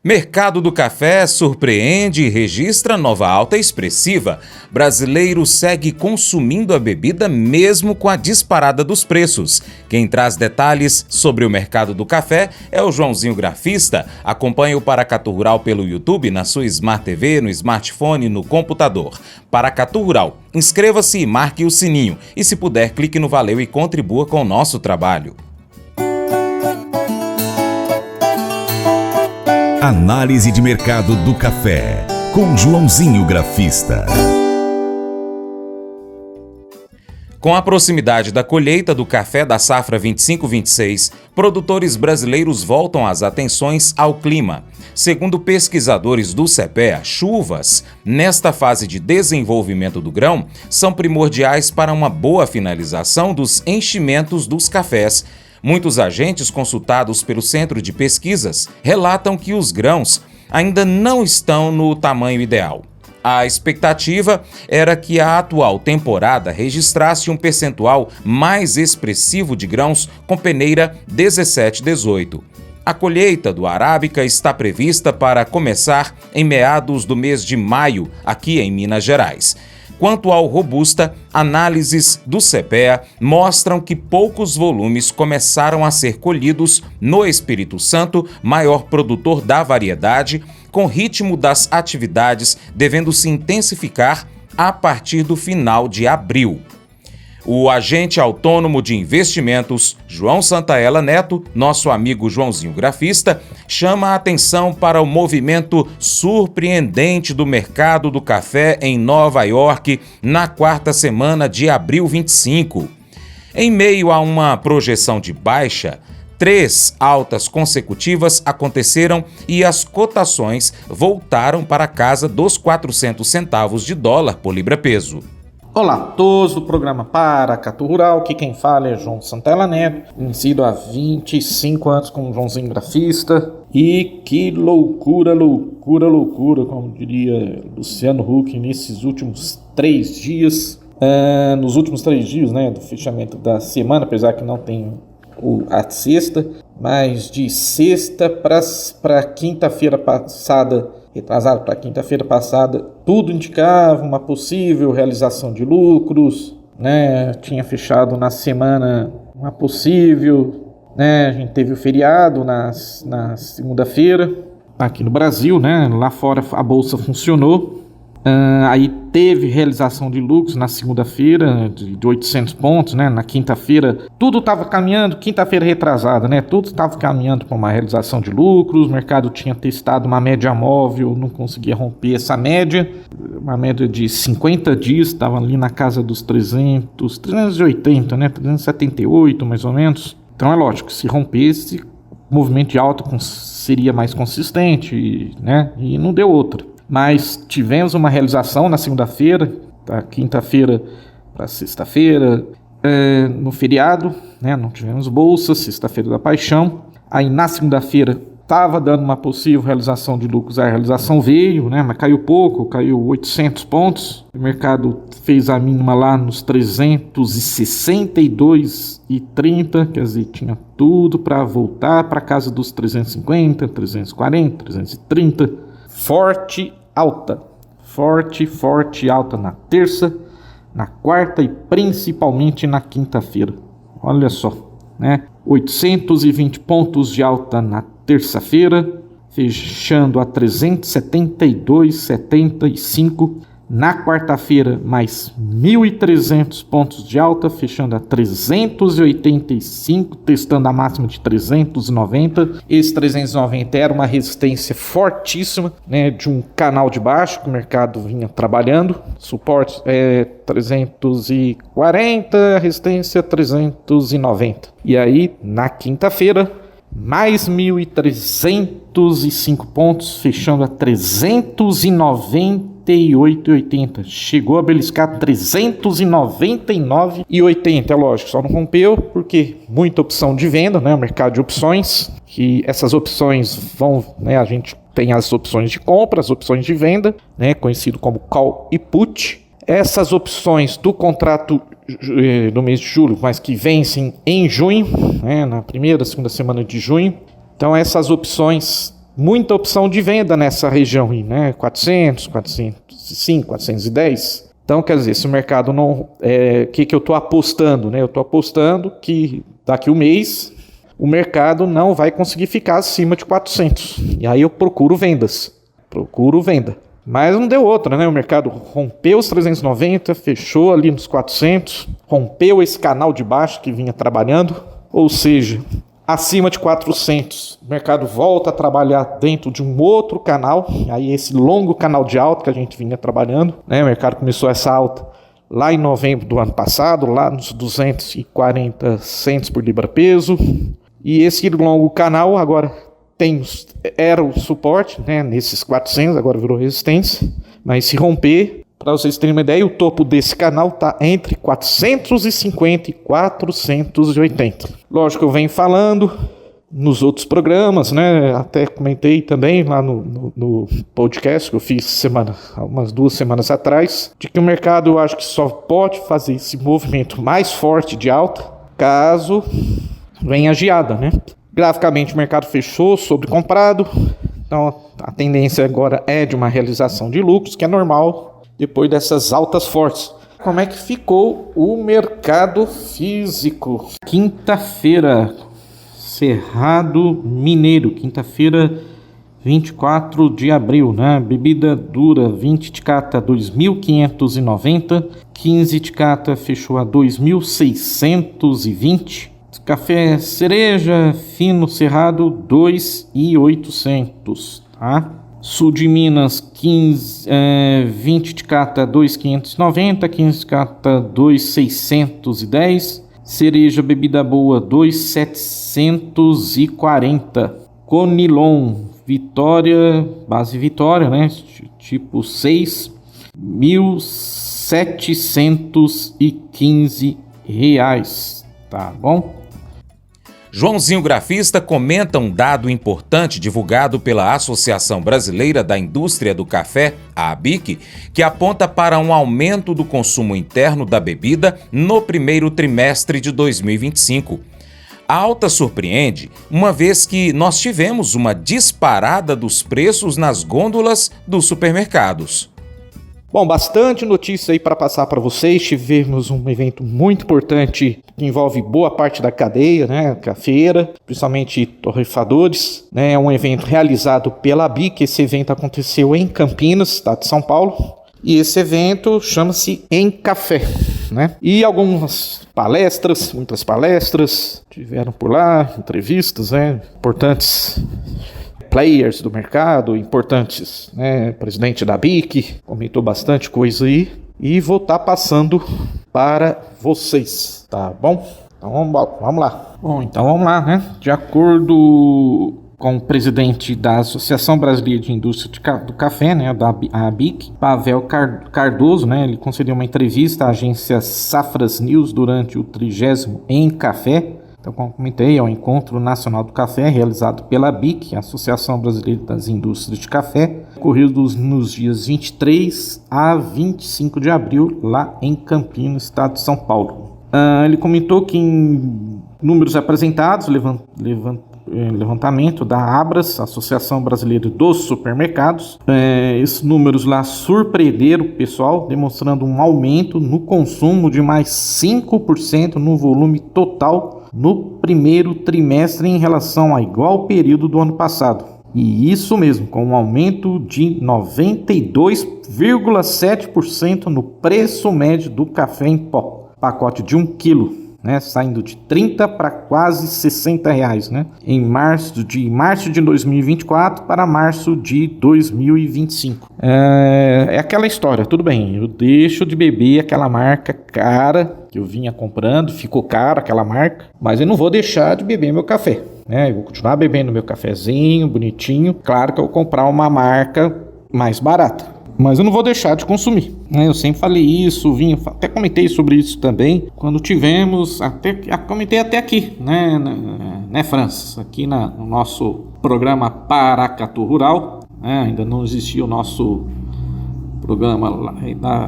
Mercado do café surpreende e registra nova alta expressiva. Brasileiro segue consumindo a bebida mesmo com a disparada dos preços. Quem traz detalhes sobre o mercado do café é o Joãozinho Grafista. Acompanhe o Paracatu Rural pelo YouTube, na sua Smart TV, no smartphone e no computador. Paracatu Rural. Inscreva-se e marque o sininho. E se puder, clique no Valeu e contribua com o nosso trabalho. Análise de mercado do café, com Joãozinho Grafista. Com a proximidade da colheita do café da safra 25-26, produtores brasileiros voltam as atenções ao clima. Segundo pesquisadores do CEPEA, chuvas, nesta fase de desenvolvimento do grão, são primordiais para uma boa finalização dos enchimentos dos cafés. Muitos agentes consultados pelo Centro de Pesquisas relatam que os grãos ainda não estão no tamanho ideal. A expectativa era que a atual temporada registrasse um percentual mais expressivo de grãos com peneira 17-18. A colheita do arábica está prevista para começar em meados do mês de maio, aqui em Minas Gerais. Quanto ao robusta, análises do CEPEA mostram que poucos volumes começaram a ser colhidos no Espírito Santo, maior produtor da variedade, com ritmo das atividades devendo se intensificar a partir do final de abril. O agente autônomo de investimentos, João Santaella Neto, nosso amigo Joãozinho Grafista, chama a atenção para o movimento surpreendente do mercado do café em Nova York na quarta semana de abril 25. Em meio a uma projeção de baixa, 3 altas consecutivas aconteceram e as cotações voltaram para a casa dos 400 centavos de dólar por libra-peso. Olá a todos do programa Paracatu Rural, aqui quem fala é João Santaella Neto, conhecido há 25 anos como Joãozinho Grafista. E que loucura, como diria Luciano Huck, nesses últimos 3 dias. Nos últimos 3 dias, né, do fechamento da semana, apesar que não tem a sexta, mas de sexta para quinta-feira passada, retrasado para quinta-feira passada, tudo indicava uma possível realização de lucros, né? Tinha fechado na semana uma possível, né? A gente teve o feriado na segunda-feira, aqui no Brasil, né? Lá fora a bolsa funcionou. Aí teve realização de lucros na segunda-feira de 800 pontos, né? Na quinta-feira tudo estava caminhando, quinta-feira retrasada, né? Tudo estava caminhando para uma realização de lucros. O mercado tinha testado uma média móvel, não conseguia romper essa média. Uma média de 50 dias, estava ali na casa dos 380, né? 378 mais ou menos. Então é lógico, se rompesse, o movimento de alta seria mais consistente, né? E não deu outra. Mas tivemos uma realização na segunda-feira, da quinta-feira para sexta-feira, no feriado, né? Não tivemos bolsa, sexta-feira da paixão. Aí na segunda-feira estava dando uma possível realização de lucros, a realização veio, né? Mas caiu pouco, caiu 800 pontos. O mercado fez a mínima lá nos 362,30, quer dizer, tinha tudo para voltar para casa dos 350, 340, 330. Forte alta na terça, na quarta e principalmente na quinta-feira. Olha só, né? 820 pontos de alta na terça-feira, fechando a 372,75. Na quarta-feira, mais 1.300 pontos de alta, fechando a 385, testando a máxima de 390. Esse 390 era uma resistência fortíssima, né, de um canal de baixo que o mercado vinha trabalhando. Suporte 340, resistência 390. E aí, na quinta-feira, mais 1.305 pontos, fechando a 398,80. Chegou a beliscar 399,80. É lógico, só não rompeu porque muita opção de venda, né? O mercado de opções, que essas opções vão, né? A gente tem as opções de compra, as opções de venda, né? Conhecido como call e put. Essas opções do contrato do mês de julho, mas que vencem em junho, né, na primeira, segunda semana de junho. Então essas opções muita opção de venda nessa região aí, né? 400, 405, 410. Então, quer dizer, se o mercado não... que eu estou apostando, né? Eu estou apostando que daqui a um mês o mercado não vai conseguir ficar acima de 400. E aí eu procuro venda. Mas não deu outra, né? O mercado rompeu os 390, fechou ali nos 400, rompeu esse canal de baixo que vinha trabalhando, ou seja, acima de 400, o mercado volta a trabalhar dentro de um outro canal, aí esse longo canal de alta que a gente vinha trabalhando, né? O mercado começou essa alta lá em novembro do ano passado, lá nos 240 centos por libra peso, e esse longo canal agora era o suporte, né, nesses 400, agora virou resistência, mas se romper, para vocês terem uma ideia, o topo desse canal está entre 450 e 480. Lógico que eu venho falando nos outros programas, né, até comentei também lá no podcast que eu fiz umas 2 semanas atrás, de que o mercado eu acho que só pode fazer esse movimento mais forte de alta caso venha geada, né? Graficamente o mercado fechou sobrecomprado, então a tendência agora é de uma realização de lucros, que é normal depois dessas altas fortes. Como é que ficou o mercado físico? Quinta-feira, Cerrado Mineiro, quinta-feira 24 de abril, né? Bebida dura 20 de cata 2.590, 15 de cata fechou a 2.620. Café cereja fino cerrado 2.800, tá? Sul de Minas 20 de cata 2.590, 15 de cata 2.610, cereja bebida boa 2.740, Conilon Vitória, base Vitória, né? Tipo 6, R$1.715, tá bom? Joãozinho Grafista comenta um dado importante divulgado pela Associação Brasileira da Indústria do Café, a ABIC, que aponta para um aumento do consumo interno da bebida no primeiro trimestre de 2025. A alta surpreende, uma vez que nós tivemos uma disparada dos preços nas gôndolas dos supermercados. Bom, bastante notícia aí para passar para vocês. Tivemos um evento muito importante que envolve boa parte da cadeia, né, cafeira, principalmente torrefadores, né, é um evento realizado pela ABIC. Esse evento aconteceu em Campinas, estado de São Paulo, e esse evento chama-se Em Café, né, e algumas palestras, muitas palestras tiveram por lá, entrevistas, né, importantes players do mercado, importantes, né? Presidente da BIC comentou bastante coisa aí e vou estar passando para vocês, tá bom? Então vamos lá. Bom, então vamos lá, né? De acordo com o presidente da Associação Brasileira de Indústria do Café, né, da ABIC, Pavel Cardoso, né, ele concedeu uma entrevista à agência Safras News durante o 30º Em Café. Então, como comentei, é o Encontro Nacional do Café, realizado pela ABIC, Associação Brasileira das Indústrias de Café, ocorrido nos dias 23 a 25 de abril, lá em Campinas, estado de São Paulo. Ele comentou que em números apresentados, levantamento da Abras, Associação Brasileira dos Supermercados, esses números lá surpreenderam o pessoal, demonstrando um aumento no consumo de mais 5% no volume total no primeiro trimestre em relação ao igual período do ano passado. E isso mesmo, com um aumento de 92,7% no preço médio do café em pó, pacote de 1 quilo, né, saindo de 30 para quase 60 reais, né, em março de 2024 para março de 2025. É aquela história, tudo bem, eu deixo de beber aquela marca cara que eu vinha comprando, ficou cara aquela marca, mas eu não vou deixar de beber meu café, né, eu vou continuar bebendo meu cafezinho, bonitinho. Claro que eu vou comprar uma marca mais barata, mas eu não vou deixar de consumir, né? Eu sempre falei isso, até comentei sobre isso também, quando tivemos, comentei até aqui, né, Francis, aqui no nosso programa Paracatu Rural, né? Ainda não existia o nosso programa lá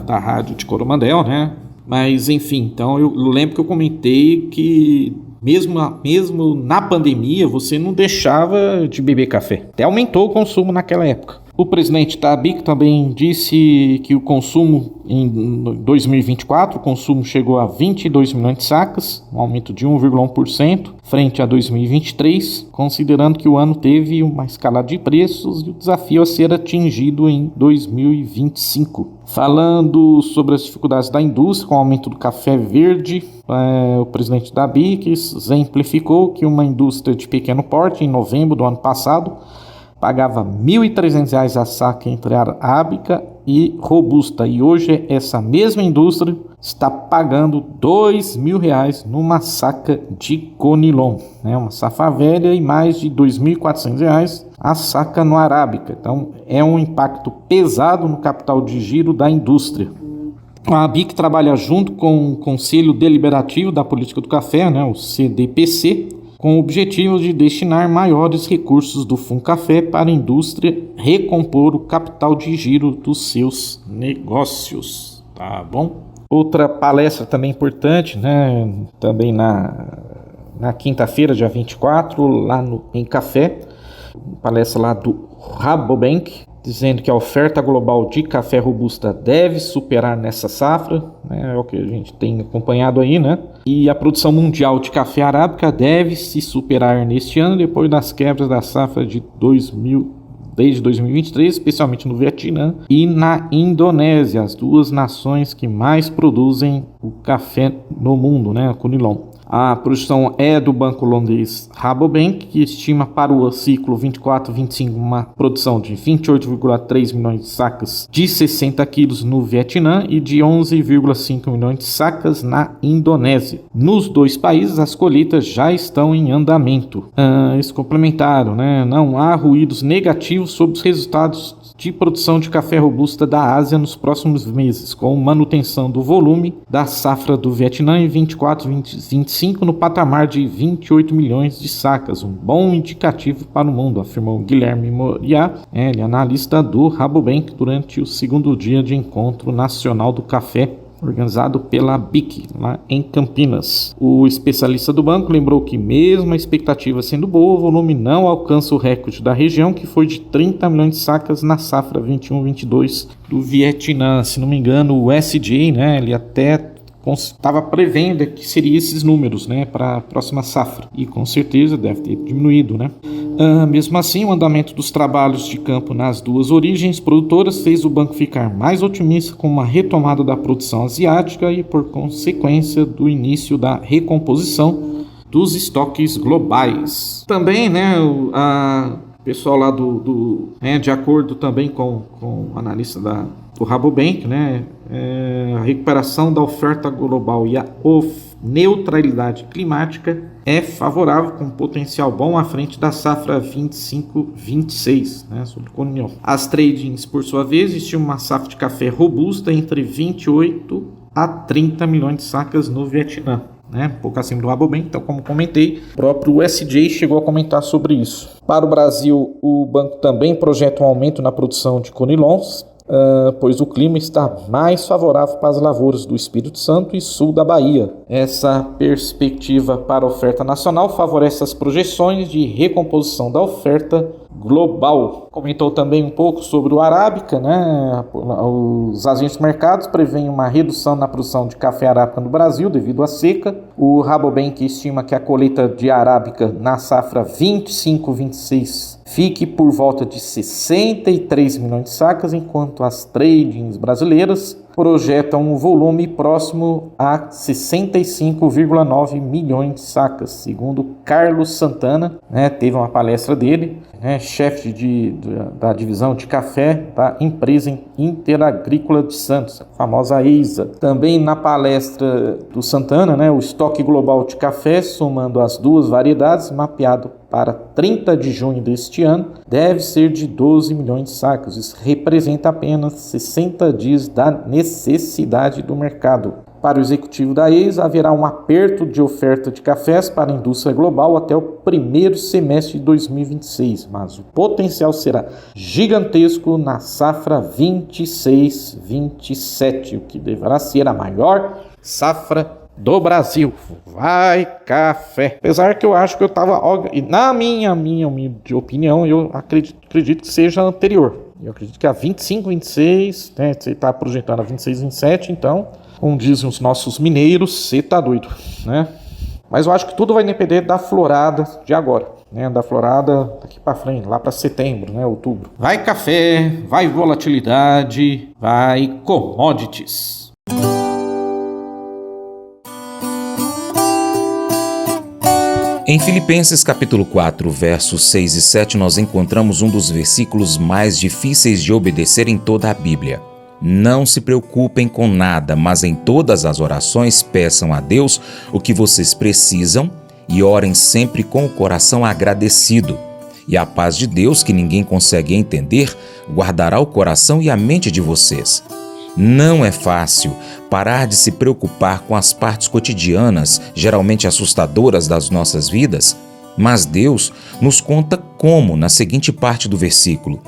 da rádio de Coromandel, né? Mas enfim, então eu lembro que eu comentei que Mesmo na pandemia, você não deixava de beber café. Até aumentou o consumo naquela época. O presidente da ABIC também disse que o consumo em 2024, o consumo chegou a 22 milhões de sacas, um aumento de 1,1% frente a 2023, considerando que o ano teve uma escalada de preços e o desafio a ser atingido em 2025. Falando sobre as dificuldades da indústria com o aumento do café verde, o presidente da ABIC exemplificou que uma indústria de pequeno porte, em novembro do ano passado, pagava R$ 1.300 a saca entre arábica e robusta. E hoje essa mesma indústria está pagando R$ 2.000 numa saca de conilon, né? Uma safra velha, e mais de R$ 2.400 a saca no arábica. Então é um impacto pesado no capital de giro da indústria. A ABIC trabalha junto com o Conselho Deliberativo da Política do Café, né, o CDPC, com o objetivo de destinar maiores recursos do Funcafé para a indústria recompor o capital de giro dos seus negócios, tá bom? Outra palestra também importante, né, também na quinta-feira, dia 24, lá em Café, palestra lá do Rabobank, dizendo que a oferta global de café robusta deve superar nessa safra, né, é o que a gente tem acompanhado aí, né? E a produção mundial de café arábica deve se superar neste ano, depois das quebras da safra de desde 2023, especialmente no Vietnã e na Indonésia, as duas nações que mais produzem o café no mundo, né, o conilon. A projeção é do banco holandês Rabobank, que estima para o ciclo 24-25 uma produção de 28,3 milhões de sacas de 60 quilos no Vietnã e de 11,5 milhões de sacas na Indonésia. Nos dois países, as colheitas já estão em andamento. Eles complementaram, né? Não há ruídos negativos sobre os resultados de produção de café robusta da Ásia nos próximos meses, com manutenção do volume da safra do Vietnã em 24-25 no patamar de 28 milhões de sacas, um bom indicativo para o mundo, afirmou Guilherme Moriá, ele é analista do Rabobank, durante o segundo dia de encontro nacional do café organizado pela BIC, lá em Campinas. O especialista do banco lembrou que, mesmo a expectativa sendo boa, o volume não alcança o recorde da região, que foi de 30 milhões de sacas na safra 21-22 do Vietnã. Se não me engano, o SJ, né, ele até estava prevendo que seria esses números, né, para a próxima safra, e com certeza deve ter diminuído, né? Mesmo assim, o andamento dos trabalhos de campo nas duas origens produtoras fez o banco ficar mais otimista com uma retomada da produção asiática e, por consequência, do início da recomposição dos estoques globais. Também, né, o pessoal lá de acordo também com o analista do Rabobank, né, a recuperação da oferta global e a neutralidade climática é favorável, com potencial bom à frente da safra 25-26, né, sobre o conilon. As tradings, por sua vez, estimam uma safra de café robusta entre 28 a 30 milhões de sacas no Vietnã, né, um pouco acima do Rabobank. Então, como comentei, o próprio SJ chegou a comentar sobre isso. Para o Brasil, o banco também projeta um aumento na produção de conilons, pois o clima está mais favorável para as lavouras do Espírito Santo e sul da Bahia. Essa perspectiva para a oferta nacional favorece as projeções de recomposição da oferta global. Comentou também um pouco sobre o arábica, né? Os agentes de mercados preveem uma redução na produção de café arábica no Brasil devido à seca. O Rabobank estima que a colheita de arábica na safra 25-26 fique por volta de 63 milhões de sacas, enquanto as tradings brasileiras projetam um volume próximo a 65,9 milhões de sacas, segundo Carlos Santana, né, teve uma palestra dele, né, chefe da divisão de café da empresa Interagrícola de Santos, a famosa EISA. Também na palestra do Santana, né, o estoque global de café, somando as duas variedades, mapeado para 30 de junho deste ano, deve ser de 12 milhões de sacas. Isso representa apenas 60 dias da necessidade do mercado. Para o executivo da EISA, haverá um aperto de oferta de cafés para a indústria global até o primeiro semestre de 2026, mas o potencial será gigantesco na safra 26-27, o que deverá ser a maior safra do Brasil. Vai café. Apesar que eu acho que eu tava, na minha humilde opinião, eu acredito que seja anterior. Eu acredito que a 25, 26, né, você tá projetando a 26, 27, então, como dizem os nossos mineiros, você tá doido, né? Mas eu acho que tudo vai depender da florada de agora, né? Da florada daqui para frente, lá para setembro, né? Outubro. Vai café, vai volatilidade, vai commodities. Em Filipenses capítulo 4, versos 6 e 7, nós encontramos um dos versículos mais difíceis de obedecer em toda a Bíblia. Não se preocupem com nada, mas em todas as orações peçam a Deus o que vocês precisam e orem sempre com o coração agradecido. E a paz de Deus, que ninguém consegue entender, guardará o coração e a mente de vocês. Não é fácil parar de se preocupar com as partes cotidianas, geralmente assustadoras das nossas vidas, mas Deus nos conta como na seguinte parte do versículo: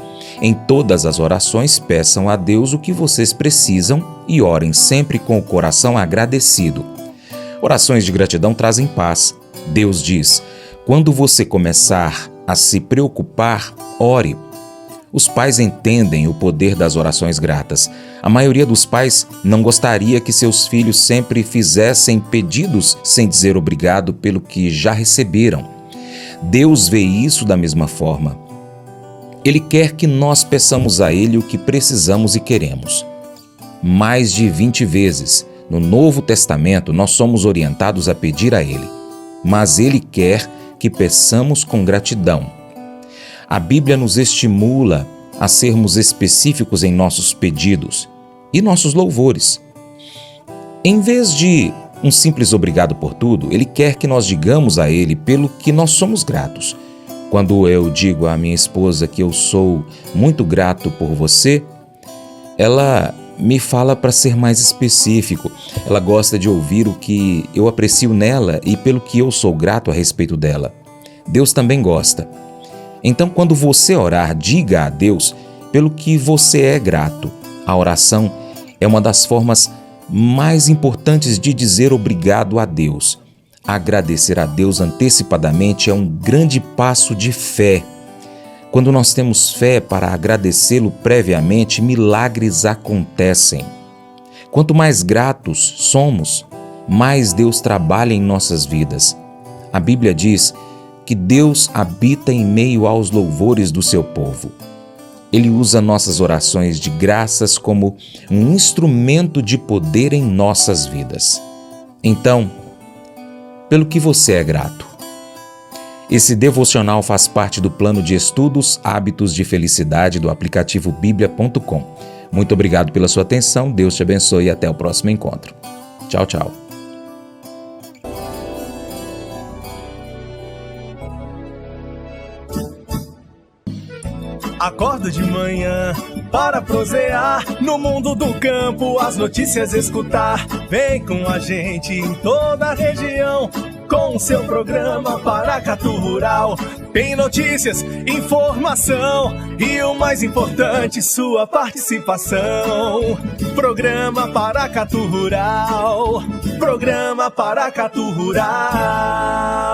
em todas as orações peçam a Deus o que vocês precisam e orem sempre com o coração agradecido. Orações de gratidão trazem paz. Deus diz: quando você começar a se preocupar, ore. Os pais entendem o poder das orações gratas. A maioria dos pais não gostaria que seus filhos sempre fizessem pedidos sem dizer obrigado pelo que já receberam. Deus vê isso da mesma forma. Ele quer que nós peçamos a Ele o que precisamos e queremos. Mais de 20 vezes, no Novo Testamento, nós somos orientados a pedir a Ele. Mas Ele quer que peçamos com gratidão. A Bíblia nos estimula a sermos específicos em nossos pedidos e nossos louvores. Em vez de um simples obrigado por tudo, Ele quer que nós digamos a Ele pelo que nós somos gratos. Quando eu digo à minha esposa que eu sou muito grato por você, ela me fala para ser mais específico. Ela gosta de ouvir o que eu aprecio nela e pelo que eu sou grato a respeito dela. Deus também gosta. Então, quando você orar, diga a Deus pelo que você é grato. A oração é uma das formas mais importantes de dizer obrigado a Deus. Agradecer a Deus antecipadamente é um grande passo de fé. Quando nós temos fé para agradecê-lo previamente, milagres acontecem. Quanto mais gratos somos, mais Deus trabalha em nossas vidas. A Bíblia diz que Deus habita em meio aos louvores do seu povo. Ele usa nossas orações de graças como um instrumento de poder em nossas vidas. Então, pelo que você é grato? Esse devocional faz parte do plano de estudos Hábitos de Felicidade do aplicativo biblia.com. Muito obrigado pela sua atenção, Deus te abençoe e até o próximo encontro. Tchau, tchau. Acordo de manhã para prosear no mundo do campo, as notícias escutar. Vem com a gente em toda a região com o seu programa Paracatu Rural. Tem notícias, informação e o mais importante, sua participação. Programa Paracatu Rural. Programa Paracatu Rural.